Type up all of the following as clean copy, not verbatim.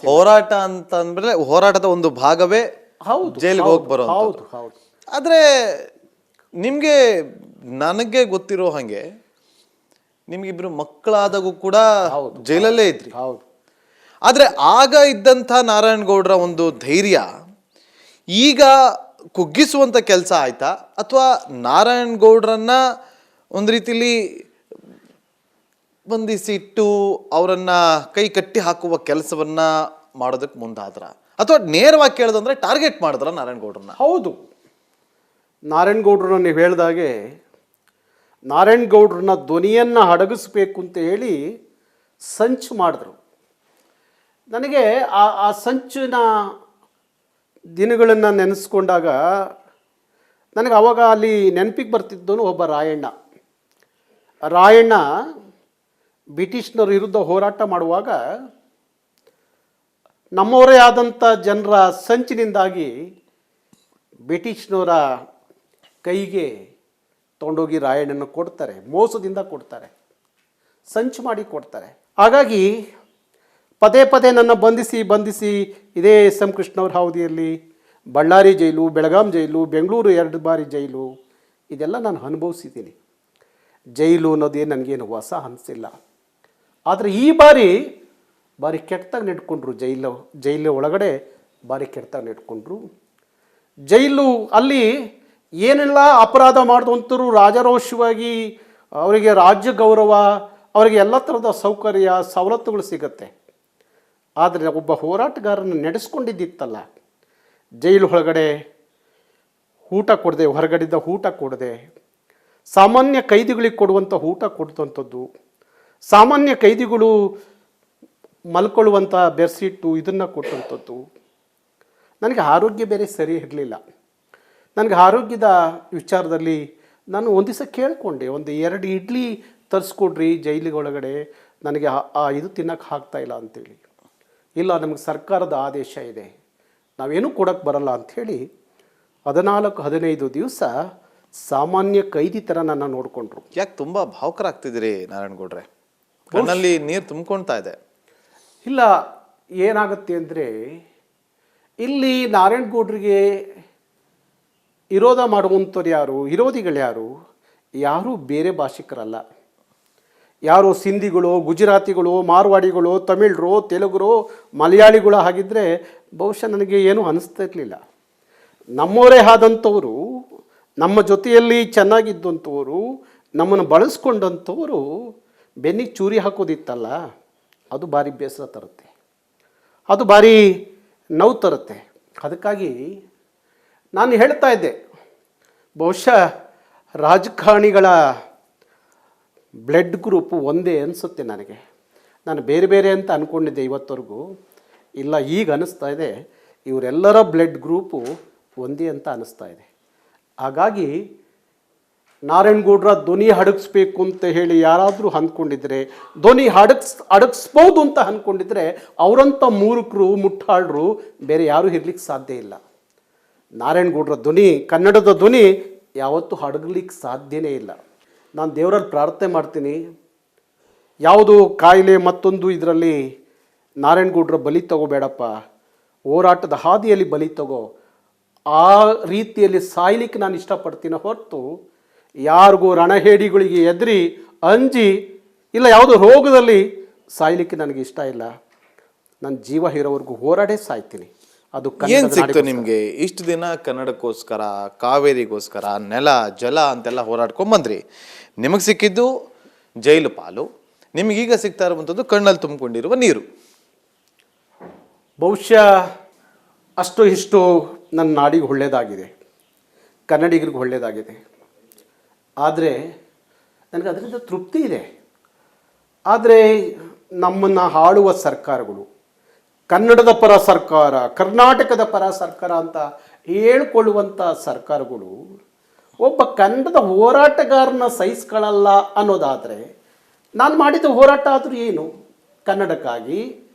ಹೋರಾಟ ಅಂತ ಅಂದ್ರೆ ಹೋರಾಟದ ಒಂದು ಭಾಗವೇ ಹೌದು, ಜೈಲಿಗೆ ಹೋಗಿ ಬರೋ ಹೌದು ಹೌದು. ಆದ್ರೆ ನಿಮ್ಗೆ ನನಗೆ ಗೊತ್ತಿರೋ ಹಾಗೆ ನಿಮ್ಗಿಬ್ರು ಮಕ್ಕಳಾದಾಗೂ ಕೂಡ ಜೈಲಲ್ಲೇ ಇದ್ರಿ. ಹೌದು. ಆದ್ರೆ ಆಗ ಇದ್ದಂಥ ನಾರಾಯಣಗೌಡರ ಒಂದು ಧೈರ್ಯ ಈಗ ಕುಗ್ಗಿಸುವಂತ ಕೆಲಸ ಆಯ್ತಾ, ಅಥವಾ ನಾರಾಯಣಗೌಡರನ್ನ ಒಂದು ರೀತಿಲಿ ಬಂಧಿಸಿಟ್ಟು ಅವರನ್ನ ಕೈ ಕಟ್ಟಿ ಹಾಕುವ ಕೆಲಸವನ್ನ ಮಾಡೋದಕ್ಕೆ ಮುಂದಾದ್ರ, ಅಥವಾ ನೇರವಾಗಿ ಕೇಳೋದಂದ್ರೆ ಟಾರ್ಗೆಟ್ ಮಾಡಿದ್ರ ನಾರಾಯಣಗೌಡರನ್ನ? ಹೌದು, ನಾರಾಯಣಗೌಡರನ್ನ ನೀವು ಹೇಳ್ದಾಗೆ ನಾರಾಯಣಗೌಡರನ್ನ ಧ್ವನಿಯನ್ನು ಅಡಗಿಸ್ಬೇಕು ಅಂತ ಹೇಳಿ ಸಂಚು ಮಾಡಿದ್ರು. ನನಗೆ ಆ ಸಂಚಿನ ದಿನಗಳನ್ನು ನೆನೆಸ್ಕೊಂಡಾಗ ನನಗೆ ಅವಾಗ ಅಲ್ಲಿ ನೆನಪಿಗೆ ಬರ್ತಿದ್ದನು ಒಬ್ಬ ರಾಯಣ್ಣ ಬ್ರಿಟಿಷ್ನರ ವಿರುದ್ಧ ಹೋರಾಟ ಮಾಡುವಾಗ ನಮ್ಮವರೇ ಆದಂಥ ಜನರ ಸಂಚಿನಿಂದಾಗಿ ಬ್ರಿಟಿಷ್ನವರ ಕೈಗೆ ತೊಗೊಂಡೋಗಿ ರಾಯಣ್ಣನ ಕೊಡ್ತಾರೆ, ಮೋಸದಿಂದ ಕೊಡ್ತಾರೆ, ಸಂಚು ಮಾಡಿ ಕೊಡ್ತಾರೆ. ಹಾಗಾಗಿ ಪದೇ ಪದೇ ನನ್ನ ಬಂಧಿಸಿ ಇದೇ ಎಸ್ ಎಂ ಕೃಷ್ಣವ್ರ ಹಾವಧಿಯಲ್ಲಿ ಬಳ್ಳಾರಿ ಜೈಲು, ಬೆಳಗಾಂ ಜೈಲು, ಬೆಂಗಳೂರು 2 ಬಾರಿ ಜೈಲು, ಇದೆಲ್ಲ ನಾನು ಅನುಭವಿಸಿದ್ದೀನಿ. ಜೈಲು ಅನ್ನೋದೇನು ನನಗೇನು ಹೊಸ ಅನಿಸಿಲ್ಲ. ಆದರೆ ಈ ಬಾರಿ ಕೆಟ್ಟದಾಗಿ ನೆಡ್ಕೊಂಡ್ರು. ಜೈಲು ಒಳಗಡೆ ಭಾರಿ ಕೆಟ್ಟದಾಗಿ ನೆಡ್ಕೊಂಡ್ರು. ಜೈಲು ಅಲ್ಲಿ ಏನೆಲ್ಲ ಅಪರಾಧ ಮಾಡಿದಂಥರು ರಾಜರೋಷವಾಗಿ ಅವರಿಗೆ ರಾಜ್ಯ ಗೌರವ, ಅವರಿಗೆ ಎಲ್ಲ ಥರದ ಸೌಕರ್ಯ ಸವಲತ್ತುಗಳು ಸಿಗತ್ತೆ. ಆದರೆ ಒಬ್ಬ ಹೋರಾಟಗಾರನ ನಡೆಸ್ಕೊಂಡಿದ್ದಿತ್ತಲ್ಲ, ಜೈಲು ಒಳಗಡೆ ಊಟ ಕೊಡದೆ, ಹೊರಗಡೆಯಿಂದ ಊಟ ಕೊಡದೆ, ಸಾಮಾನ್ಯ ಕೈದಿಗಳಿಗೆ ಕೊಡುವಂಥ ಊಟ ಕೊಡುವಂಥದ್ದು, ಸಾಮಾನ್ಯ ಕೈದಿಗಳು ಮಲ್ಕೊಳ್ಳುವಂಥ ಬೆಡ್ಶೀಟು ಇದನ್ನು ಕೊಟ್ಟಂಥದ್ದು. ನನಗೆ ಆರೋಗ್ಯ ಬೇರೆ ಸರಿ ಇರಲಿಲ್ಲ. ನನಗೆ ಆರೋಗ್ಯದ ವಿಚಾರದಲ್ಲಿ ನಾನು ಒಂದು ದಿವಸ ಕೇಳಿಕೊಂಡೆ, ಒಂದು 2 ಇಡ್ಲಿ ತರಿಸ್ಕೊಡ್ರಿ ಜೈಲಿಗೊಳಗಡೆ, ನನಗೆ ಇದು ತಿನ್ನೋಕ್ಕೆ ಆಗ್ತಾಯಿಲ್ಲ ಅಂಥೇಳಿ. ಇಲ್ಲ, ನಮಗೆ ಸರ್ಕಾರದ ಆದೇಶ ಇದೆ, ನಾವೇನೂ ಕೊಡೋಕ್ಕೆ ಬರಲ್ಲ ಅಂಥೇಳಿ 14-15 ದಿವಸ ಸಾಮಾನ್ಯ ಕೈದಿ ಥರ ನನ್ನ ನೋಡಿಕೊಂಡ್ರು. ಯಾಕೆ ತುಂಬ ಭಾವುಕರಾಗ್ತಿದ್ದೀರಿ ನಾರಾಯಣಗೌಡ್ರೆ? ಕಣ್ಣಲ್ಲಿ ನೀರು ತುಂಬ್ಕೊಳ್ತಾ ಇದೆ. ಇಲ್ಲ, ಏನಾಗುತ್ತೆ ಅಂದರೆ ಇಲ್ಲಿ ನಾರಾಯಣಗೌಡ್ರಿಗೆ ವಿರೋಧ ಮಾಡುವಂಥವ್ರು ಯಾರು, ವಿರೋಧಿಗಳು ಯಾರು ಬೇರೆ ಭಾಷಿಕರಲ್ಲ. ಯಾರು ಸಿಂಧಿಗಳು, ಗುಜರಾತಿಗಳು, ಮಾರ್ವಾಡಿಗಳು, ತಮಿಳರು, ತೆಲುಗರು, ಮಲಯಾಳಿಗಳು ಆಗಿದ್ದರೆ ಬಹುಶಃ ನನಗೆ ಏನೂ ಅನಿಸ್ತಾ ಇರಲಿಲ್ಲ. ನಮ್ಮವರೇ ಆದಂಥವರು, ನಮ್ಮ ಜೊತೆಯಲ್ಲಿ ಚೆನ್ನಾಗಿದ್ದಂಥವರು, ನಮ್ಮನ್ನು ಬಳಸ್ಕೊಂಡಂಥವರು ಬೆನ್ನಿಗೆ ಚೂರಿ ಹಾಕೋದಿತ್ತಲ್ಲ, ಅದು ಭಾರಿ ಬೇಸರ ತರುತ್ತೆ, ಅದು ಭಾರಿ ನೋವು ತರುತ್ತೆ. ಅದಕ್ಕಾಗಿ ನಾನು ಹೇಳ್ತಾ ಇದ್ದೆ, ಬಹುಶಃ ರಾಜಕಾರಣಿಗಳ ಬ್ಲಡ್ ಗ್ರೂಪು ಒಂದೇ ಅನಿಸುತ್ತೆ ನನಗೆ. ನಾನು ಬೇರೆ ಬೇರೆ ಅಂತ ಅಂದ್ಕೊಂಡಿದ್ದೆ ಇವತ್ತವರೆಗೂ. ಇಲ್ಲ, ಈಗ ಅನ್ನಿಸ್ತಾ ಇದೆ ಇವರೆಲ್ಲರ ಬ್ಲಡ್ ಗ್ರೂಪು ಒಂದೇ ಅಂತ ಅನ್ನಿಸ್ತಾ ಇದೆ. ಹಾಗಾಗಿ ನಾರಾಯಣಗೌಡರ ಧ್ವನಿ ಅಡಗಿಸ್ಬೇಕು ಅಂತ ಹೇಳಿ ಯಾರಾದರೂ ಅಂದ್ಕೊಂಡಿದ್ರೆ, ಧ್ವನಿ ಅಡಗಿಸ್ಬೋದು ಅಂತ ಅಂದ್ಕೊಂಡಿದ್ರೆ, ಅವರಂಥ ಮೂರ್ಖರು, ಮುಟ್ಟಾಳರು ಬೇರೆ ಯಾರೂ ಇರ್ಲಿಕ್ಕೆ ಸಾಧ್ಯ ಇಲ್ಲ. ನಾರಾಯಣಗೌಡರ ಧ್ವನಿ, ಕನ್ನಡದ ಧ್ವನಿ ಯಾವತ್ತೂ ಅಡಗಲಿಕ್ಕೆ ಸಾಧ್ಯನೇ ಇಲ್ಲ. ನಾನು ದೇವರಲ್ಲಿ ಪ್ರಾರ್ಥನೆ ಮಾಡ್ತೀನಿ, ಯಾವುದು ಕಾಯಿಲೆ ಮತ್ತೊಂದು ಇದರಲ್ಲಿ ನಾರಾಯಣಗೌಡರ ಬಲಿ ತಗೋಬೇಡಪ್ಪ, ಹೋರಾಟದ ಹಾದಿಯಲ್ಲಿ ಬಲಿ ತಗೋ, ಆ ರೀತಿಯಲ್ಲಿ ಸಾಯ್ಲಿಕ್ಕೆ ನಾನು ಇಷ್ಟಪಡ್ತೀನಿ ಹೊರತು ಯಾರಿಗೂ ರಣಹೇಡಿಗಳಿಗೆ ಎದುರಿ ಅಂಜಿ ಇಲ್ಲ ಯಾವುದೋ ರೋಗದಲ್ಲಿ ಸಾಯ್ಲಿಕ್ಕೆ ನನಗೆ ಇಷ್ಟ ಇಲ್ಲ. ನನ್ನ ಜೀವ ಇರೋವರೆಗೂ ಹೋರಾಡೇ ಸಾಯ್ತೀನಿ. ಅದು ಏನು ಸಿಕ್ತು ನಿಮಗೆ? ಇಷ್ಟು ದಿನ ಕನ್ನಡಕ್ಕೋಸ್ಕರ, ಕಾವೇರಿಗೋಸ್ಕರ, ನೆಲ ಜಲ ಅಂತೆಲ್ಲ ಹೋರಾಡ್ಕೊಂಬಂದ್ರಿ. ನಿಮಗೆ ಸಿಕ್ಕಿದ್ದು ಜೈಲು ಪಾಲು, ನಿಮಗೀಗ ಸಿಗ್ತಾ ಇರುವಂಥದ್ದು ಕಣ್ಣಲ್ಲಿ ತುಂಬಿಕೊಂಡಿರುವ ನೀರು. ಬಹುಶಃ ಅಷ್ಟು ಇಷ್ಟು ನನ್ನ ನಾಡಿಗೆ ಒಳ್ಳೆಯದಾಗಿದೆ, ಕನ್ನಡಿಗರಿಗೆ ಒಳ್ಳೆಯದಾಗಿದೆ. ಆದರೆ ನನಗೆ ಅದರಿಂದ ತೃಪ್ತಿ ಇದೆ. ಆದರೆ ನಮ್ಮನ್ನು ಆಳುವ ಸರ್ಕಾರಗಳು, ಕನ್ನಡದ ಪರ ಸರ್ಕಾರ, ಕರ್ನಾಟಕದ ಪರ ಸರ್ಕಾರ ಅಂತ ಹೇಳ್ಕೊಳ್ಳುವಂಥ ಸರ್ಕಾರಗಳು ಒಬ್ಬ ಕನ್ನಡದ ಹೋರಾಟಗಾರನ ಸಹಿಸ್ಕೊಳ್ಳಲ್ಲ ಅನ್ನೋದಾದರೆ, ನಾನು ಮಾಡಿದ ಹೋರಾಟ ಆದರೂ ಏನು ಕನ್ನಡಕ್ಕಾಗಿ?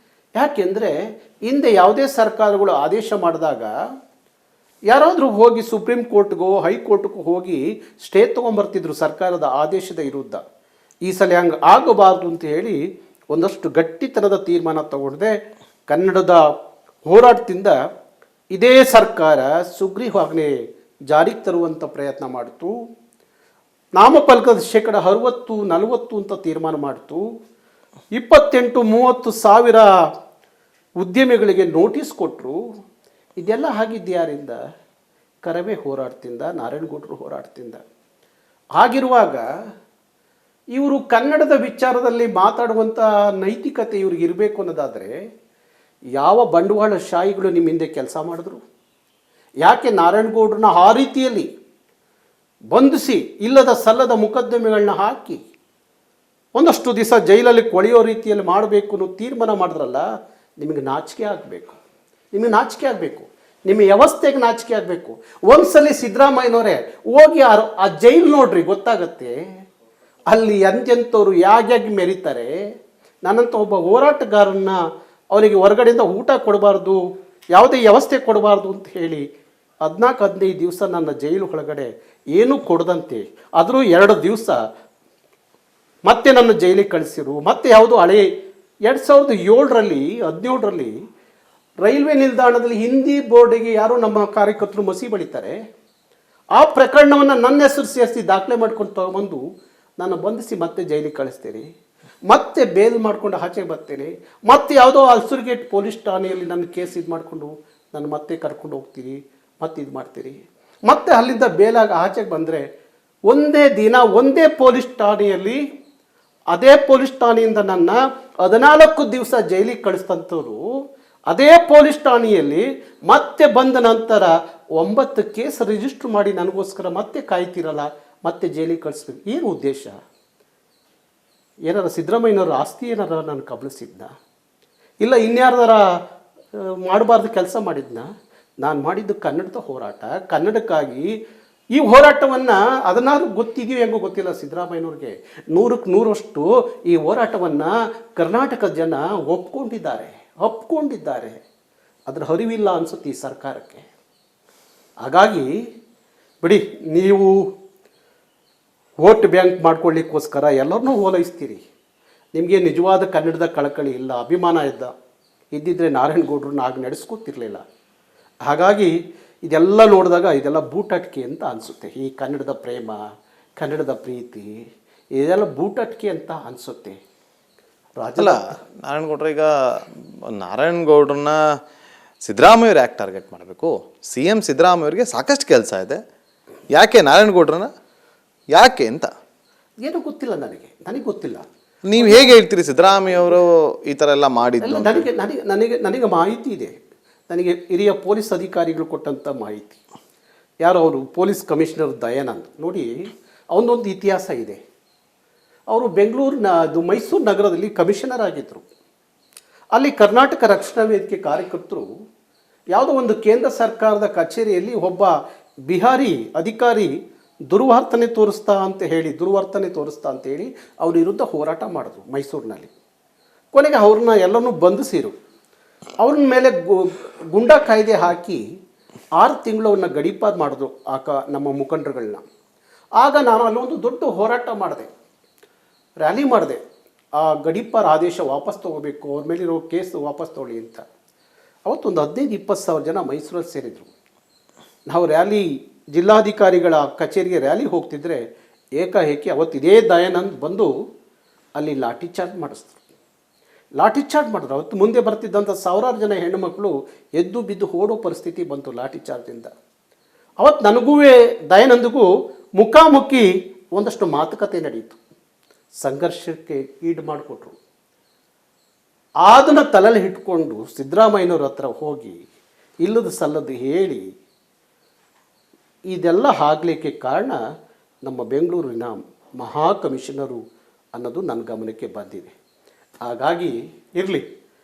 ಯಾಕೆಂದರೆ ಹಿಂದೆ ಯಾವುದೇ ಸರ್ಕಾರಗಳು ಆದೇಶ ಮಾಡಿದಾಗ ಯಾರಾದರೂ ಹೋಗಿ ಸುಪ್ರೀಂ ಕೋರ್ಟ್ಗೋ ಹೈಕೋರ್ಟ್ಗೂ ಹೋಗಿ ಸ್ಟೇ ತೊಗೊಂಬರ್ತಿದ್ರು ಸರ್ಕಾರದ ಆದೇಶದ ವಿರುದ್ಧ. ಈ ಸಲ ಹಂಗೆ ಆಗಬಾರ್ದು ಅಂತ ಹೇಳಿ ಒಂದಷ್ಟು ಗಟ್ಟಿತನದ ತೀರ್ಮಾನ ತಗೊಂಡೆ. ಕನ್ನಡದ ಹೋರಾಟದಿಂದ ಇದೇ ಸರ್ಕಾರ ಸುಗ್ರೀವಾಜ್ಞೆ ಜಾರಿಗೆ ತರುವಂಥ ಪ್ರಯತ್ನ ಮಾಡಿತು. ನಾಮಫಲಕದ 60-40 ಅಂತ ತೀರ್ಮಾನ ಮಾಡಿತು. 28-30 ಸಾವಿರ ಉದ್ಯಮಿಗಳಿಗೆ ನೋಟಿಸ್ ಕೊಟ್ಟರು. ಇದೆಲ್ಲ ಆಗಿದ್ದು ಯಾರಿಂದ? ಕರವೇ ಹೋರಾಟದಿಂದ, ನಾರಾಯಣಗೌಡರು ಹೋರಾಟದಿಂದ. ಆಗಿರುವಾಗ ಇವರು ಕನ್ನಡದ ವಿಚಾರದಲ್ಲಿ ಮಾತಾಡುವಂಥ ನೈತಿಕತೆ ಇವ್ರಿಗೆ ಇರಬೇಕು ಅನ್ನೋದಾದರೆ ಯಾವ ಬಂಡವಾಳಶಾಹಿಗಳು ನಿಮ್ಮ ಹಿಂದೆ ಕೆಲಸ ಮಾಡಿದ್ರು? ಯಾಕೆ ನಾರಾಯಣಗೌಡ್ರನ್ನ ಆ ರೀತಿಯಲ್ಲಿ ಬಂಧಿಸಿ ಇಲ್ಲದ ಸಲ್ಲದ ಮುಕದ್ದಮೆಗಳನ್ನ ಹಾಕಿ ಒಂದಷ್ಟು ದಿವಸ ಜೈಲಲ್ಲಿ ಕೊಳೆಯೋ ರೀತಿಯಲ್ಲಿ ಮಾಡಬೇಕು ಅನ್ನೋ ತೀರ್ಮಾನ ಮಾಡಿದ್ರಲ್ಲ, ನಿಮಗೆ ನಾಚಿಕೆ ಆಗಬೇಕು. ನಿಮಗೆ ನಾಚಿಕೆ ಆಗಬೇಕು, ನಿಮ್ಮ ವ್ಯವಸ್ಥೆಗೆ ನಾಚಿಕೆ ಆಗಬೇಕು. ಒಂದ್ಸಲಿ ಸಿದ್ದರಾಮಯ್ಯನವರೇ ಹೋಗಿ ಆ ಜೈಲು ನೋಡ್ರಿ, ಗೊತ್ತಾಗತ್ತೆ ಅಲ್ಲಿ ಎಂತೆಂಥವ್ರು ಯಾಗ್ಯಾಗಿ ಮೆರೀತಾರೆ. ನನ್ನಂಥ ಒಬ್ಬ ಹೋರಾಟಗಾರನ್ನ ಅವನಿಗೆ ಹೊರಗಡೆಯಿಂದ ಊಟ ಕೊಡಬಾರ್ದು, ಯಾವುದೇ ವ್ಯವಸ್ಥೆ ಕೊಡಬಾರ್ದು ಅಂತ ಹೇಳಿ 14-15 ದಿವಸ ನನ್ನ ಜೈಲು ಒಳಗಡೆ ಏನೂ ಕೊಡದಂತೆ, ಆದರೂ 2 ದಿವಸ ಮತ್ತೆ ನನ್ನ ಜೈಲಿಗೆ ಕಳಿಸಿರು. ಮತ್ತೆ ಯಾವುದೋ ಹಳೆ 2007ರಲ್ಲಿ 17ರಲ್ಲಿ ರೈಲ್ವೆ ನಿಲ್ದಾಣದಲ್ಲಿ ಹಿಂದಿ ಬೋರ್ಡಿಗೆ ಯಾರೋ ನಮ್ಮ ಕಾರ್ಯಕರ್ತರು ಮಸಿ ಬಳಿತಾರೆ. ಆ ಪ್ರಕರಣವನ್ನು ನನ್ನ ಹೆಸರು ಸೇರಿಸಿ ದಾಖಲೆ ಮಾಡ್ಕೊಂಡು ತಗೊಂಬಂದು ನಾನು ಬಂಧಿಸಿ ಮತ್ತೆ ಜೈಲಿಗೆ ಕಳಿಸ್ತೀರಿ. ಮತ್ತೆ ಬೇಲ್ ಮಾಡ್ಕೊಂಡು ಆಚೆಗೆ ಬರ್ತೀನಿ. ಮತ್ತೆ ಯಾವುದೋ ಅಲ್ಸೂರ್ಗೇಟ್ ಪೊಲೀಸ್ ಠಾಣೆಯಲ್ಲಿ ನನ್ನ ಕೇಸ್ ಇದು ಮಾಡಿಕೊಂಡು ನಾನು ಮತ್ತೆ ಕರ್ಕೊಂಡು ಹೋಗ್ತೀರಿ, ಮತ್ತೆ ಇದು ಮಾಡ್ತೀರಿ. ಮತ್ತೆ ಅಲ್ಲಿಂದ ಬೇಲಾಗ ಆಚೆಗೆ ಬಂದರೆ ಒಂದೇ ದಿನ ಒಂದೇ ಪೊಲೀಸ್ ಠಾಣೆಯಲ್ಲಿ, ಅದೇ ಪೊಲೀಸ್ ಠಾಣೆಯಿಂದ ನನ್ನ 14 ದಿವಸ ಜೈಲಿಗೆ ಕಳಿಸ್ತಂಥವ್ರು ಅದೇ ಪೊಲೀಸ್ ಠಾಣೆಯಲ್ಲಿ ಮತ್ತೆ ಬಂದ ನಂತರ 9 ಕೇಸ್ ರಿಜಿಸ್ಟರ್ ಮಾಡಿ ನನಗೋಸ್ಕರ ಮತ್ತೆ ಕಾಯ್ತಿರಲ್ಲ, ಮತ್ತೆ ಜೈಲಿಗೆ ಕಳಿಸ್ಬೇಕು. ಏನು ಉದ್ದೇಶ? ಏನಾರ ಸಿದ್ದರಾಮಯ್ಯನವ್ರ ಆಸ್ತಿ ಏನಾರ ನಾನು ಕಬಳಿಸಿದ್ನ? ಇಲ್ಲ ಇನ್ಯಾರ್ದಾರ ಮಾಡಬಾರ್ದು ಕೆಲಸ ಮಾಡಿದ್ನ? ನಾನು ಮಾಡಿದ್ದು ಕನ್ನಡದ ಹೋರಾಟ, ಕನ್ನಡಕ್ಕಾಗಿ. ಈ ಹೋರಾಟವನ್ನು ಅದನ್ನಾದ್ರೂ ಗೊತ್ತಿದೆಯೋ ಹೆಂಗೋ ಗೊತ್ತಿಲ್ಲ ಸಿದ್ದರಾಮಯ್ಯನವ್ರಿಗೆ. 100ಕ್ಕೆ 100ರಷ್ಟು ಈ ಹೋರಾಟವನ್ನು ಕರ್ನಾಟಕದ ಜನ ಒಪ್ಕೊಂಡಿದ್ದಾರೆ. ಅದರ ಅರಿವಿಲ್ಲ ಅನಿಸುತ್ತೆ ಈ ಸರ್ಕಾರಕ್ಕೆ. ಹಾಗಾಗಿ ಬಿಡಿ, ನೀವು ವೋಟ್ ಬ್ಯಾಂಕ್ ಮಾಡ್ಕೊಳ್ಳಿಕ್ಕೋಸ್ಕರ ಎಲ್ಲರನ್ನೂ ಓಲೈಸ್ತೀರಿ. ನಿಮಗೆ ನಿಜವಾದ ಕನ್ನಡದ ಕಳಕಳಿ ಇಲ್ಲ, ಅಭಿಮಾನ ಇದ್ದಿದ್ದರೆ ನಾರಾಯಣಗೌಡ್ರನ್ನ ಆಗ ನಡೆಸ್ಕೊತಿರ್ಲಿಲ್ಲ. ಹಾಗಾಗಿ ಇದೆಲ್ಲ ನೋಡಿದಾಗ ಇದೆಲ್ಲ ಬೂಟಾಟಿಕೆ ಅಂತ ಅನಿಸುತ್ತೆ. ಈ ಕನ್ನಡದ ಪ್ರೇಮ, ಕನ್ನಡದ ಪ್ರೀತಿ ಇದೆಲ್ಲ ಬೂಟಾಟಿಕೆ ಅಂತ ಅನಿಸುತ್ತೆ. ಅಲ್ಲ, ನಾರಾಯಣಗೌಡ್ರನ್ನ ಸಿದ್ದರಾಮಯ್ಯವ್ರು ಯಾಕೆ ಟಾರ್ಗೆಟ್ ಮಾಡಬೇಕು? CM ಸಿದ್ದರಾಮಯ್ಯವ್ರಿಗೆ ಸಾಕಷ್ಟು ಕೆಲಸ ಇದೆ, ಯಾಕೆ ನಾರಾಯಣಗೌಡ್ರನ್ನ ಯಾಕೆ ಅಂತ ಏನೂ ಗೊತ್ತಿಲ್ಲ ನನಗೆ ಗೊತ್ತಿಲ್ಲ. ನೀವು ಹೇಗೆ ಹೇಳ್ತೀರಿ ಸಿದ್ದರಾಮಯ್ಯವರು ಈ ಥರ ಎಲ್ಲ ಮಾಡಿದ್ದು? ನನಗೆ ಮಾಹಿತಿ ಇದೆ. ನನಗೆ ಹಿರಿಯ ಪೊಲೀಸ್ ಅಧಿಕಾರಿಗಳು ಕೊಟ್ಟಂಥ ಮಾಹಿತಿ. ಯಾರು ಅವರು? Police commissioner Dayanand. ನೋಡಿ, ಅವನದೊಂದು ಇತಿಹಾಸ ಇದೆ. ಅವರು ಮೈಸೂರು ನಗರದಲ್ಲಿ ಕಮಿಷನರ್ ಆಗಿದ್ದರು. ಅಲ್ಲಿ ಕರ್ನಾಟಕ ರಕ್ಷಣಾ ವೇದಿಕೆ ಕಾರ್ಯಕರ್ತರು ಯಾವುದೋ ಒಂದು ಕೇಂದ್ರ ಸರ್ಕಾರದ ಕಚೇರಿಯಲ್ಲಿ ಒಬ್ಬ ಬಿಹಾರಿ ಅಧಿಕಾರಿ ದುರ್ವರ್ತನೆ ತೋರಿಸ್ತಾ ಅಂತ ಹೇಳಿ ಅವ್ರ ವಿರುದ್ಧ ಹೋರಾಟ ಮಾಡಿದ್ರು ಮೈಸೂರಿನಲ್ಲಿ. ಕೊನೆಗೆ ಅವ್ರನ್ನ ಎಲ್ಲನೂ ಬಂಧಿಸಿರು. ಅವ್ರ ಮೇಲೆ ಗುಂಡಾ ಕಾಯ್ದೆ ಹಾಕಿ 6 ತಿಂಗಳು ಅವ್ರನ್ನ ಗಡೀಪಾರು ಮಾಡಿದ್ರು ನಮ್ಮ ಮುಖಂಡರುಗಳನ್ನ. ಆಗ ನಾನು ಅಲ್ಲೊಂದು ದೊಡ್ಡ ಹೋರಾಟ ಮಾಡಿದೆ, ರ್ಯಾಲಿ ಮಾಡಿದೆ. ಆ ಗಡೀಪಾರ್ ಆದೇಶ ವಾಪಸ್ ತೊಗೋಬೇಕು, ಅವ್ರ ಮೇಲಿರೋ ಕೇಸ್ ವಾಪಸ್ ತೊಗೊಳ್ಳಿ ಅಂತ. ಅವತ್ತೊಂದು 15-20 ಸಾವಿರ ಜನ ಮೈಸೂರಲ್ಲಿ ಸೇರಿದರು. ನಾವು ಜಿಲ್ಲಾಧಿಕಾರಿಗಳ ಕಚೇರಿಗೆ ರ್ಯಾಲಿ ಹೋಗ್ತಿದ್ರೆ ಏಕಾಏಕಿ ಅವತ್ತು ಇದೇ ದಯಾನಂದ್ ಬಂದು ಅಲ್ಲಿ ಲಾಠಿ ಚಾರ್ಜ್ ಮಾಡಿದ್ರು. ಅವತ್ತು ಮುಂದೆ ಬರ್ತಿದ್ದಂಥ ಸಾವಿರಾರು ಜನ ಹೆಣ್ಣುಮಕ್ಕಳು ಎದ್ದು ಬಿದ್ದು ಓಡೋ ಪರಿಸ್ಥಿತಿ ಬಂತು ಲಾಠಿ ಚಾರ್ಜಿಂದ. ಅವತ್ತು ನನಗೂ ದಯಾನಂದ್ಗೂ ಮುಖಾಮುಖಿ ಒಂದಷ್ಟು ಮಾತುಕತೆ ನಡೆಯಿತು. ಸಂಘರ್ಷಕ್ಕೆ ಈಡು ಮಾಡಿಕೊಟ್ರು. ಅದನ್ನು ತಲೆಯಲ್ಲಿ ಇಟ್ಕೊಂಡು ಸಿದ್ದರಾಮಯ್ಯನವ್ರ ಹತ್ರ ಹೋಗಿ ಇಲ್ಲದ ಸಲ್ಲದು ಹೇಳಿ ಇದೆಲ್ಲ ಆಗಲಿಕ್ಕೆ ಕಾರಣ ನಮ್ಮ ಬೆಂಗಳೂರಿನ ಮಹಾ ಕಮಿಷನರು ಅನ್ನೋದು ನನ್ನ ಗಮನಕ್ಕೆ ಬಂದಿದೆ. ಹಾಗಾಗಿ ಇರಲಿ,